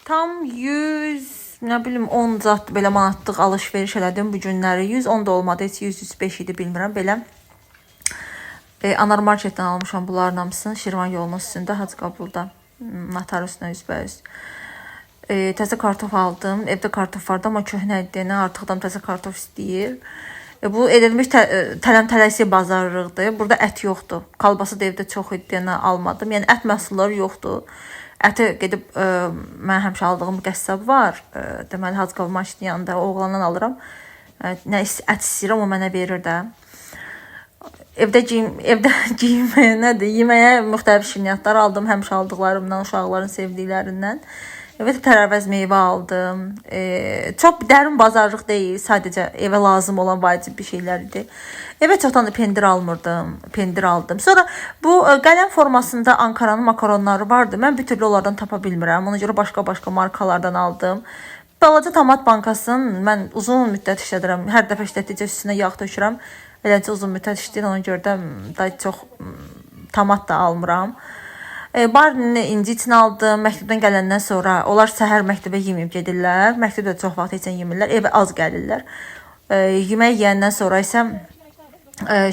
Tam 100, nə bilim 10 zat belə manatlıq alış-veriş elədim bu günləri. 110 da olmadı, heç 105 idi bilmirəm belə. Anar Marketdən almışam bunların hamısını. Şirvan yolunun üstündə, Hacıqabulda. Notariusla üzbəüz. Təzə kartof aldım. Evdə kartof vardı, amma köhnə idi. Artıqdan təzə kartof istəyir. Bu edilmiş tələm-tələsik bazarlıqdır. Burada ət yoxdur. Kalbası da evdə çox idi, almadım. Yəni ət məhsulları yoxdur. Əti gedib mən həmişə aldığım qəssab var. Deməli Hacıqabul marketin yanında oğlandan alıram. Nə ət istəyirəm o mənə verir də. Evdə geyinməyə nədir? Yeməyə müxtəlif şirniyyatlar aldım. Həmişə aldıqlarımdan, uşaqların sevdiklərindən. Evet, tərəvəz meyvə aldım. Çox dərin bazarlıq deyil. Sadəcə evə lazım olan vacib bir şeylər idi. Evə çoxdan da pendir almırdım. Pendir aldım. Sonra bu qələm formasında Ankaranın makaronları vardı. Mən bir türlü onlardan tapa bilmirəm. Ona görə başqa markalardan aldım. Balaca tomat bankasını mən uzun müddət işlədirəm. Hər dəfə işlətdikcə üstünə yağ tökürəm. Eləcə uzun müddət işləyir. Ona görə də daha çox tomat da almıram. Barnini inci için aldım. Məktəbdən gələndən sonra onlar səhər məktəbə yeməyib gedirlər. Məktəbdə çox vaxt heç yemirlər. Evə az gəlirlər. Yemək yeyəndən sonra isə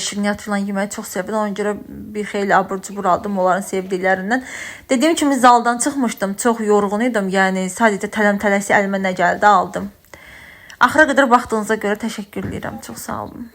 şirniyyat falan yeməyi çox sevirəm. Ona görə bir xeyli abur-cubur aldım onların sevdiklərindən. Dediyim kimi zaldan çıxmışdım. Çox yorğun idim. Yəni sadəcə tələm-tələsi əlimə nə gəldi aldım. Axıra qədər baxdığınıza görə təşəkkür edirəm. Çox sağ olun.